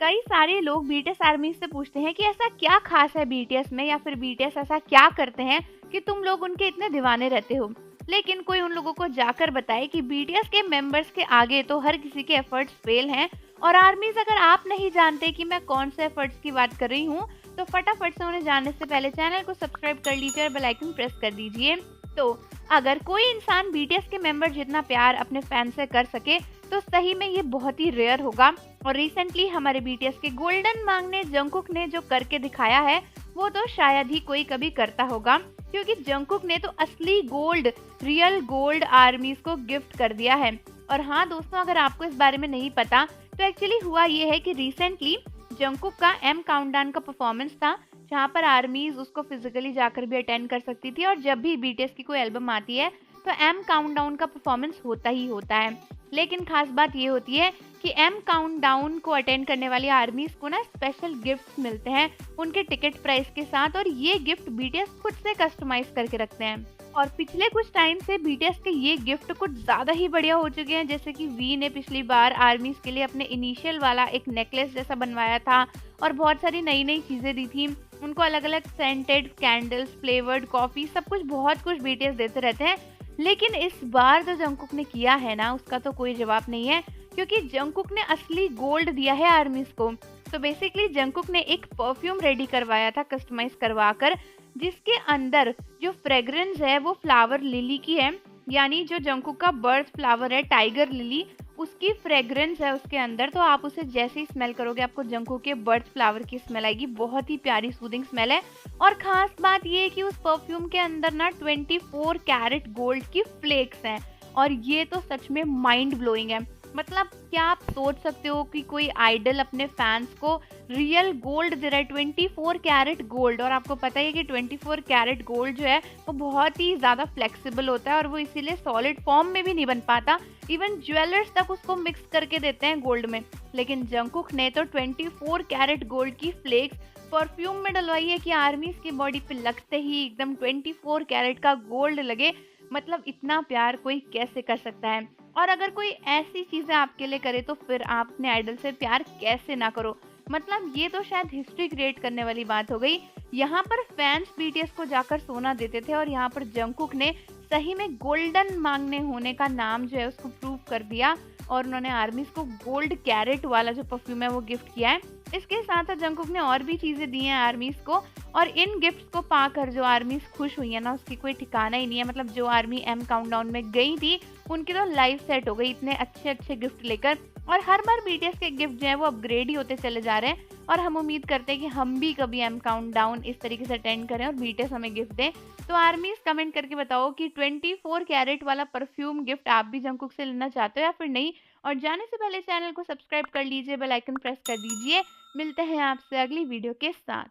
कई सारे लोग बीटीएस आर्मी से पूछते हैं कि ऐसा क्या खास है बीटीएस में, या फिर बीटीएस ऐसा क्या करते हैं कि तुम लोग उनके इतने दीवाने रहते हो। लेकिन कोई उन लोगों को जाकर बताए कि बीटीएस के मेंबर्स के आगे तो हर किसी के एफर्ट्स फेल हैं। और आर्मीज, अगर आप नहीं जानते कि मैं कौन से एफर्ट्स की बात कर रही हूँ, तो फटाफट से उन्हें जानने से पहले चैनल को सब्सक्राइब कर लीजिए और बेल आइकन प्रेस कर दीजिए। तो अगर कोई इंसान बीटीएस के मेंबर जितना प्यार अपने फैन से कर सके, तो सही में ये बहुत ही रेयर होगा। और रिसेंटली हमारे बीटीएस के गोल्डन मांगने जंगकुक ने जो करके दिखाया है, वो तो शायद ही कोई कभी करता होगा, क्योंकि जंगकुक ने तो असली गोल्ड, रियल गोल्ड आर्मीज को गिफ्ट कर दिया है। और हाँ दोस्तों, अगर आपको इस बारे में नहीं पता, तो एक्चुअली हुआ ये है कि रिसेंटली जंगकुक का एम काउंटडाउन का परफॉर्मेंस था, जहाँ पर आर्मीज उसको फिजिकली जाकर भी अटेंड कर सकती थी। और जब भी बीटीएस की कोई एल्बम आती है, तो एम काउंटडाउन का परफॉर्मेंस होता ही होता है। लेकिन खास बात ये होती है कि एम काउंटडाउन को अटेंड करने वाली आर्मीज को ना स्पेशल गिफ्ट्स मिलते हैं उनके टिकट प्राइस के साथ, और ये गिफ्ट बीटीएस खुद से कस्टमाइज करके रखते हैं। और पिछले कुछ टाइम से बीटीएस के ये गिफ्ट कुछ ज्यादा ही बढ़िया हो चुके हैं। जैसे कि वी ने पिछली बार आर्मीज के लिए अपने इनिशियल वाला एक नेकलेस जैसा बनवाया था, और बहुत सारी नई नई चीजें दी थी उनको, अलग अलग सेंटेड कैंडल्स, फ्लेवर्ड कॉफी, सब कुछ बहुत कुछ बीटीएस देते रहते हैं। लेकिन इस बार जो जंगकुक ने किया है ना, उसका तो कोई जवाब नहीं है, क्योंकि जंगकुक ने असली गोल्ड दिया है आर्मीज को। तो बेसिकली जंगकुक ने एक परफ्यूम रेडी करवाया था कस्टमाइज करवा कर, जिसके अंदर जो फ्रेग्रेंस है वो फ्लावर लिली की है, यानी जो जंगकुक का बर्थ फ्लावर है टाइगर लिली, उसकी फ्रेग्रेंस है उसके अंदर। तो आप उसे जैसे ही स्मेल करोगे, आपको जंगकुक के बर्थ फ्लावर की स्मेल आएगी। बहुत ही प्यारी सूदिंग स्मेल है। और खास बात ये है कि उस परफ्यूम के अंदर ना 24 कैरेट गोल्ड की फ्लेक्स हैं, और ये तो सच में माइंड ब्लोइंग है। मतलब क्या आप सोच सकते हो कि कोई आइडल अपने फैंस को रियल गोल्ड दे रहा है, 24 कैरेट गोल्ड। और आपको पता है कि 24 कैरेट गोल्ड जो है वो बहुत ही ज़्यादा फ्लेक्सिबल होता है, और वो इसीलिए सॉलिड फॉर्म में भी नहीं बन पाता। इवन ज्वेलर्स तक उसको मिक्स करके देते हैं गोल्ड में। लेकिन जंगकुक ने तो 24 कैरेट गोल्ड की फ्लेक्स परफ्यूम में डलवाई है कि आर्मीज की बॉडी पे लगते ही एकदम 24 कैरेट का गोल्ड लगे। मतलब इतना प्यार कोई कैसे कर सकता है। और अगर कोई ऐसी चीजें आपके लिए करे, तो फिर आप अपने आइडल से प्यार कैसे ना करो। मतलब ये तो शायद हिस्ट्री क्रिएट करने वाली बात हो गई। यहाँ पर फैंस बीटीएस को जाकर सोना देते थे, और यहाँ पर जंगकुक ने सही में गोल्डन मांगने होने का नाम जो है उसको प्रूव कर दिया, और उन्होंने आर्मीज को गोल्ड कैरेट वाला जो परफ्यूम है वो गिफ्ट किया है। इसके साथ साथ जंगकुक ने और भी चीजें दी हैं आर्मीज को, और इन गिफ्ट्स को पाकर जो आर्मीज खुश हुई है ना, उसकी कोई ठिकाना ही नहीं है। मतलब जो आर्मी एम काउंटडाउन में गई थी, उनकी तो लाइफ सेट हो गई इतने अच्छे अच्छे गिफ्ट लेकर। और हर बार बीटीएस के गिफ्ट जो है वो अपग्रेड ही होते चले जा रहे हैं, और हम उम्मीद करते हैं कि हम भी कभी एम काउंटडाउन इस तरीके से अटेंड करें और बीटीएस हमें गिफ्ट दें। तो आर्मीज कमेंट करके बताओ कि 24 कैरेट वाला परफ्यूम गिफ्ट आप भी जंगकुक से लेना चाहते हो या फिर नहीं। और जाने से पहले चैनल को सब्सक्राइब कर लीजिए, बेल आइकन प्रेस कर दीजिए। मिलते हैं आपसे अगली वीडियो के साथ।